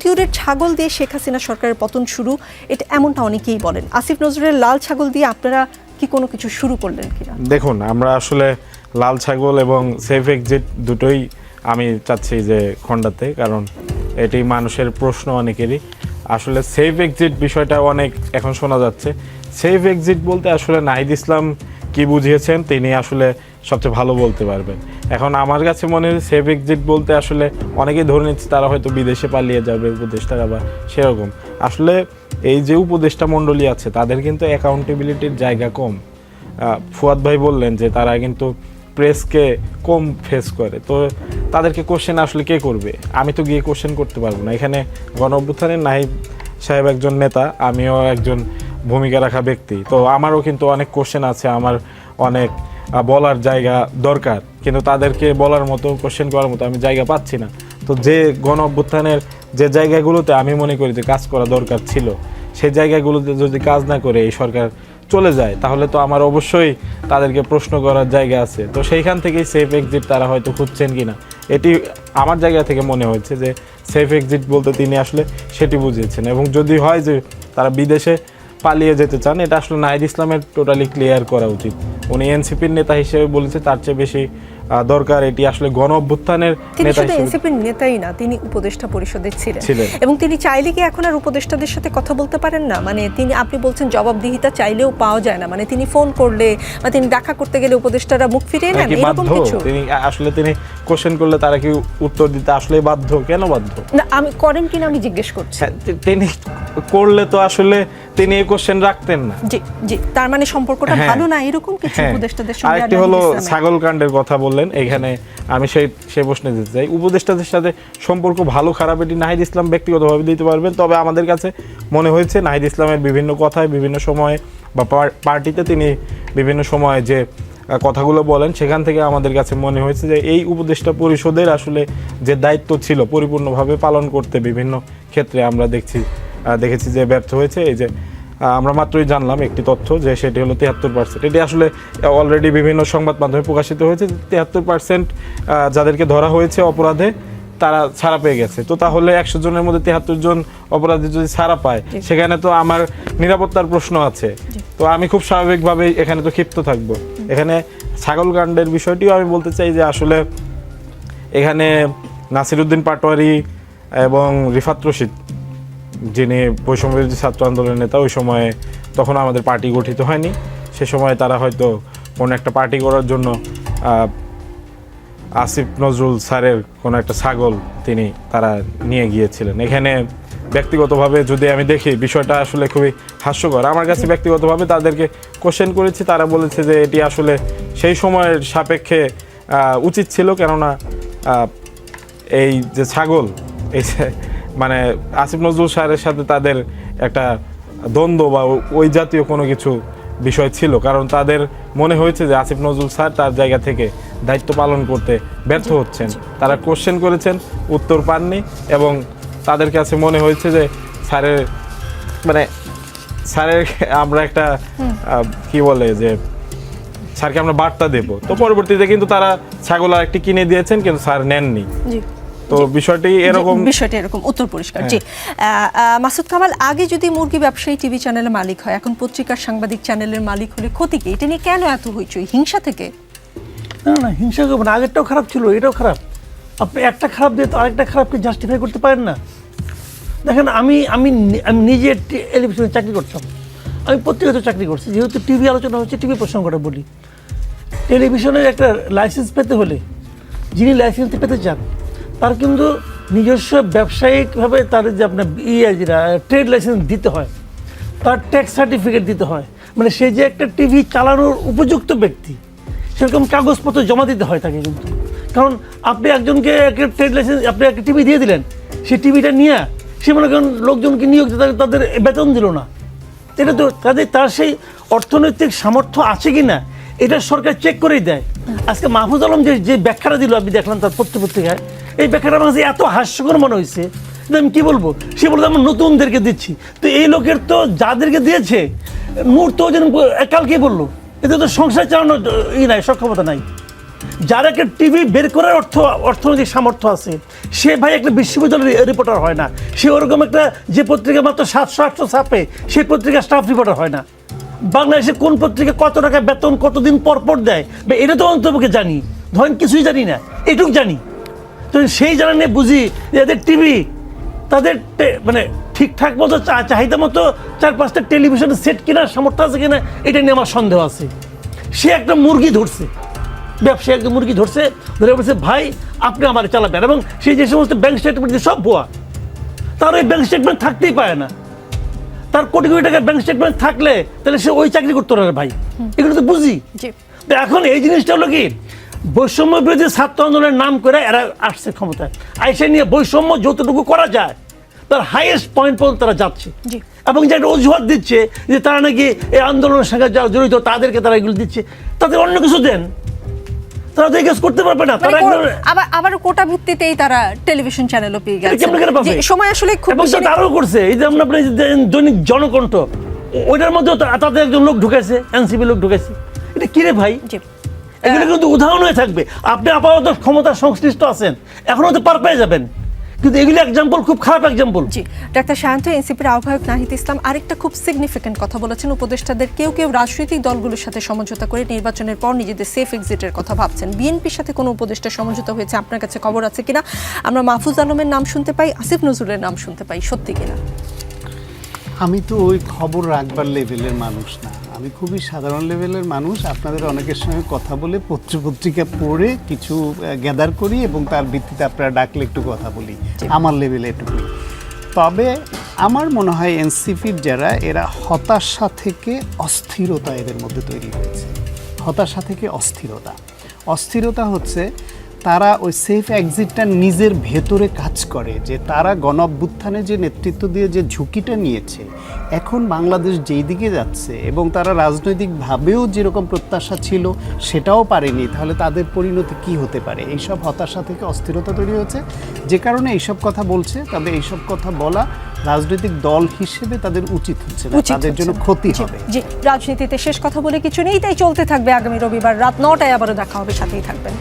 তিউরের ছাগল দিয়ে শেখ হাসিনা সরকারের পতন শুরু, এটা এমনটা অনেকেই বলেন। আসিফ নজরুলের লাল ছাগল দিয়ে আপনারা কি কোনো কিছু শুরু করলেন কিনা? দেখুন, আমরা আসলে লাল ছাগল এবং সেফ এক্সিট দুটোই আমি চাচ্ছি যে খণ্ডাতে, কারণ এটি মানুষের প্রশ্ন অনেকেরই। আসলে সেফ এক্সিট বিষয়টা অনেক এখন শোনা যাচ্ছে। সেফ এক্সিট বলতে আসলে নাহিদ ইসলাম কি বুঝিয়েছেন তিনি আসলে সবচেয়ে ভালো বলতে পারবেন। এখন আমার কাছে মনে হয় সেফ এক্সিট বলতে আসলে অনেকেই ধরে নিচ্ছে তারা হয়তো বিদেশে পালিয়ে যাবে উপদেষ্টারা বা সেরকম। আসলে এই যে উপদেষ্টা মণ্ডলী আছে তাদের কিন্তু অ্যাকাউন্টেবিলিটির জায়গা কম। ফুয়াদ ভাই বললেন যে তারা কিন্তু প্রেসকে কম ফেস করে, তো তাদেরকে কোশ্চেন আসলে কে করবে? আমি তো গিয়ে কোশ্চেন করতে পারবো না। এখানে গণ অভ্যুত্থানের নাহিদ সাহেব একজন নেতা, আমিও একজন ভূমিকা রাখা ব্যক্তি, তো আমারও কিন্তু অনেক কোশ্চেন আছে, আমার অনেক বলার জায়গা দরকার, কিন্তু তাদেরকে বলার মতো কোশ্চেন করার মতো আমি জায়গা পাচ্ছি না। তো যে গণ অভ্যুত্থানের যে জায়গাগুলোতে আমি মনে করি যে কাজ করা দরকার ছিল, সেই জায়গাগুলোতে যদি কাজ না করে এই সরকার চলে যায়, তাহলে তো আমার অবশ্যই তাদেরকে প্রশ্ন করার জায়গা আছে। তো সেইখান থেকেই সেফ এক্সিট তারা হয়তো খুঁজছেন কিনা, এটি আমার জায়গা থেকে মনে হচ্ছে যে সেফ এক্সিট বলতে তিনি আসলে সেটি বুঝিয়েছেন। এবং যদি হয় যে তারা বিদেশে পালিয়ে যেতে চান, এটা আসলে নাহিদ ইসলামের টোটালি ক্লিয়ার করা উচিত। উনি এনসিপির নেতা হিসেবে বলেছে, তার চেয়ে বেশি দরকার এটি আসলে গণ অভ্যুত্থানের নেতা হিসেবে। এনসিপির নেতাই না, তিনি উপদেষ্টা পরিষদের ছিলেন এবং তিনি চাইলে কি এখন আর উপদেষ্টাদের সাথে কথা বলতে পারেন না? মানে তিনি, আপনি বলছেন জবাবদিহিতা চাইলেও পাওয়া যায় না, মানে তিনি ফোন করলে বা তিনি দেখা করতে গেলে উপদেষ্টারা মুখ ফিরিয়ে নেন, এরকম কিছু? তিনি আসলে তিনি কোশ্চেন করলে তারা কি উত্তর দিতে আসলে বাধ্য? কেন বাধ্য না, আমি করেন কিনা আমি জিজ্ঞেস করছি। তিনি করলে তো আসলে তিনি এই কোশ্চেন রাখতেন না। জি জি, তার মানে সম্পর্কটা ভালো না, এরকম কিছু উপদেষ্টাদের সঙ্গে? আরেকটি হলো ছাগল কাণ্ডের কথা বললেন, এখানে আমি সেই প্রশ্নে দিতে চাই। উপদেষ্টাদের সাথে সম্পর্ক ভালো খারাপ এটি নাহিদ ইসলাম ব্যক্তিগতভাবে দিতে পারবেন, তবে আমাদের কাছে মনে হয়েছে নাহিদ ইসলামের বিভিন্ন কথায় বিভিন্ন সময়ে বা পার্টিতে তিনি বিভিন্ন সময়ে যে কথাগুলো বলেন, সেখান থেকে আমাদের কাছে মনে হয়েছে যে এই উপদেষ্টা পরিষদের আসলে যে দায়িত্ব ছিল পরিপূর্ণভাবে পালন করতে বিভিন্ন ক্ষেত্রে আমরা দেখেছি যে ব্যর্থ হয়েছে। এই যে আমরা মাত্রই জানলাম একটি তথ্য যে সেটি হলো 73%। এটি আসলে অলরেডি বিভিন্ন সংবাদ মাধ্যমে প্রকাশিত হয়েছে। 73% যাদেরকে ধরা হয়েছে অপরাধে তারা ছাড়া পেয়ে গেছে। তো তাহলে 100 জনের মধ্যে 73 জন অপরাধী যদি ছাড়া পায়, সেখানে তো আমার নিরাপত্তার প্রশ্ন আছে। তো আমি খুব স্বাভাবিকভাবে এখানে তো ক্ষিপ্ত থাকবো। এখানে ছাগলকাণ্ডের বিষয়টিও আমি বলতে চাই যে আসলে এখানে নাসিরউদ্দিন পাটোয়ারি এবং রিফাত রশিদ, যিনি বৈষম্যবিরোধী ছাত্র আন্দোলনের নেতা, ওই সময়ে তখন আমাদের পার্টি গঠিত হয়নি, সে সময় তারা হয়তো কোনো একটা পার্টি করার জন্য আসিফ নজরুল স্যারের কোনো একটা ছাগল তারা নিয়ে গিয়েছিলেন। এখানে ব্যক্তিগতভাবে যদি আমি দেখি বিষয়টা আসলে খুবই হাস্যকর। আমার কাছে ব্যক্তিগতভাবে তাদেরকে কোশ্চেন করেছি, তারা বলেছে যে এটি আসলে সেই সময়ের সাপেক্ষে উচিত ছিল, কেননা এই যে ছাগল, এই মানে আসিফ নজরুল স্যারের সাথে তাদের একটা দ্বন্দ্ব বা ওই জাতীয় কোনো কিছু বিষয় ছিল, কারণ তাদের মনে হয়েছে যে আসিফ নজরুল স্যার তার জায়গা থেকে দায়িত্ব পালন করতে ব্যর্থ হচ্ছেন। তারা কোশ্চেন করেছেন, উত্তর পাননি, এবং তাদের কাছে মনে হয়েছে যে স্যারের আমরা একটা কি বলে যে স্যারকে আমরা বার্তা দেব। তো পরবর্তীতে কিন্তু তারা ছাগল আরেকটি কিনে দিয়েছেন, কিন্তু স্যার নেননি। তো বিষয়টি এরকম উত্তর পরিষ্কার। জি, মাসুদ কামাল, আগে যদি মুরগি ব্যবসায়ী টিভি চ্যানেলের মালিক হয়, এখন পত্রিকার সাংবাদিক চ্যানেলের মালিক হলে ক্ষতি কি? এটা নিয়ে কেন এত হইচই? হিংসা থেকে? না, হিংসা করবো না। আগেরটাও খারাপ ছিল, এটাও খারাপ। আপনি একটা খারাপ দিয়ে তো আরেকটা খারাপকে জাস্টিফাই করতে পারেন না। দেখেন, আমি নিজে টেলিভিশনে চাকরি করতাম, আমি পত্রিকাতে চাকরি করছি। যেহেতু টিভি আলোচনা হচ্ছে, টিভি প্রসঙ্গটা বলি। টেলিভিশনের একটা লাইসেন্স পেতে হলে যিনি লাইসেন্স পেতে চান তার কিন্তু নিজস্ব ব্যবসায়িকভাবে তার যে আপনার ট্রেড লাইসেন্স দিতে হয়, তার ট্যাক্স সার্টিফিকেট দিতে হয়, মানে সে যে একটা টিভি চালানোর উপযুক্ত ব্যক্তি সেরকম কাগজপত্র জমা দিতে হয় তাকে। কিন্তু কারণ আপনি একজনকে একটা ট্রেড লাইসেন্স, আপনি একটা টিভি দিয়ে দিলেন, সেই টিভিটা নিয়ে সে মনে করেন লোকজনকে নিয়োগ তাদের বেতন দিল না। এটা তো তার সেই অর্থনৈতিক সামর্থ্য আছে কি না এটা সরকার চেক করেই দেয়। আজকে মাহফুজ আলম যে ব্যাখ্যাটা দিল, আপনি দেখলাম তার পত্রিকায়, এই ব্যাখ্যাটা আমার কাছে এত হাস্যকর মনে হয়েছে। আমি কি বলবো, সে বলতে আমরা নতুনদেরকে দিচ্ছি। তো এই লোকের তো যাদেরকে দিয়েছে নূর তো যেন কালকে বললো, এতে তো সংসার চালানোর নাই, সক্ষমতা নাই। যার একটা টিভি বের করার অর্থনৈতিক সামর্থ্য আছে, সে ভাই একটা বিশ্ববিদ্যালয়ের রিপোর্টার হয় না, সে ওরকম একটা যে পত্রিকা মাত্র 700-800 ছাপে সেই পত্রিকার স্টাফ রিপোর্টার হয় না। বাংলাদেশে কোন পত্রিকা কত টাকা বেতন কতদিন পর পর দেয় বা এটা তো অন্তপক্ষে জানি, ধরেন কিছুই জানি না, এটুকু জানি। তো সেই জানা নিয়ে বুঝি যে এদের টিভি তাদের মানে ঠিকঠাক মতো চাহিদা মতো 4-5টা টেলিভিশনের সেট কেনার সামর্থ্য আছে কিনা এটা নিয়ে আমার সন্দেহ আছে। সে একটা মুরগি ধরছে, ব্যবসায়ী একটা মুরগি ধরছে, ধরে বলছে ভাই আপনি আমার চালাবেন, এবং সেই যে সমস্ত ব্যাংক স্টেটমেন্ট সব ভুয়া, তার ওই ব্যাংক স্টেটমেন্ট থাকতেই পারে না। তার কোটি কোটি টাকার ব্যাংক স্টেটমেন্ট থাকলে তাহলে সে ওই চাকরি করতে পারে ভাই, এগুলো তো বুঝি। তো এখন এই জিনিসটা হলো কি, বৈষম্য বিরোধী ছাত্র আন্দোলনের নাম করে এরা আসছে ক্ষমতায়, আইসে নিয়ে বৈষম্য যতটুকু করা যায় তার হাইয়েস্ট পয়েন্ট পর্যন্ত তারা যাচ্ছে, এবং যে একটা অজুহাত দিচ্ছে যে তারা নাকি এই আন্দোলনের সঙ্গে যারা জড়িত তাদেরকে তারা এগুলো দিচ্ছে, তাদের অন্য কিছু দেন, তারা তো এই কাজ করতে পারবে না। তারা আবার কোটা ভিত্তিতেই তারা টেলিভিশন চ্যানেলও পেয়ে গেছে, সময় আসলে খুব বেশি তারাও করছে। এই যে আমরা দৈনিক জনকণ্ঠ, ওইটার মধ্যে তাদের একজন লোক ঢুকেছে, এনসিপি লোক ঢুকেছে, এটা কি রে ভাই? এগুলো কিন্তু উদাহরণ হয়ে থাকবে। আপনি আপাতত ক্ষমতার সংশ্লিষ্ট আছেন, এখনো তো পার পেয়ে যাবেন, কিন্তু এগুলো এক্সাম্পল, খুব খারাপ এক্সাম্পল। জি, ডাক্তার সায়ন্ত, এনসিপির আহ্বায়ক নাহিদ ইসলাম আরেকটা খুব সিগনিফিকেন্ট কথা বলেছেন, উপদেষ্টাদের কেউ কেউ রাজনৈতিক দলগুলোর সাথে সমঝোতা করে নির্বাচনের পর নিজেদের সেফ এক্সিটের কথা ভাবছেন। বিএনপির সাথে কোনো উপদেষ্টা সমঝোতা হয়েছে আপনার কাছে খবর আছে কিনা? আমরা মাহফুজ আলমের নাম শুনতে পাই, আসিফ নজরুলের নাম শুনতে পাই, সত্যি কিনা? আমি তো ওই খবর রাখবার লেভেলের মানুষ না, আমি খুবই সাধারণ লেভেলের মানুষ। আপনাদের অনেকের সঙ্গে কথা বলে পত্রিকা পড়ে কিছু গ্যাদার করি এবং তার ভিত্তিতে আপনারা ডাকলে একটু কথা বলি, আমার লেভেলে এটুকুই। তবে আমার মনে হয় এনসিপির যারা, এরা হতাশা থেকে অস্থিরতা এদের মধ্যে তৈরি হয়েছে। হতাশা থেকে অস্থিরতা হচ্ছে তারা ওই সেফ এক্সিটটা নিজের ভেতরে কাজ করে, যে তারা গণ অভ্যুত্থানে যে নেতৃত্ব দিয়ে যে ঝুঁকিটা নিয়েছে, এখন বাংলাদেশ যেই দিকে যাচ্ছে এবং তারা রাজনৈতিকভাবেও যেরকম প্রত্যাশা ছিল সেটাও পারেনি, তাহলে তাদের পরিণতি কি হতে পারে? এইসব হতাশা থেকে অস্থিরতা তৈরি হয়েছে, যে কারণে এইসব কথা বলছে। তবে এইসব কথা বলা রাজনৈতিক দল হিসেবে তাদের উচিত হচ্ছে না, তাদের জন্য ক্ষতি হবে। জি, রাজনীতিতে শেষ কথা বলে কিছু নেই, তাই চলতে থাকবে। আগামী রবিবার রাত 9টায় আবারও দেখা হবে, সাথেই থাকবেন।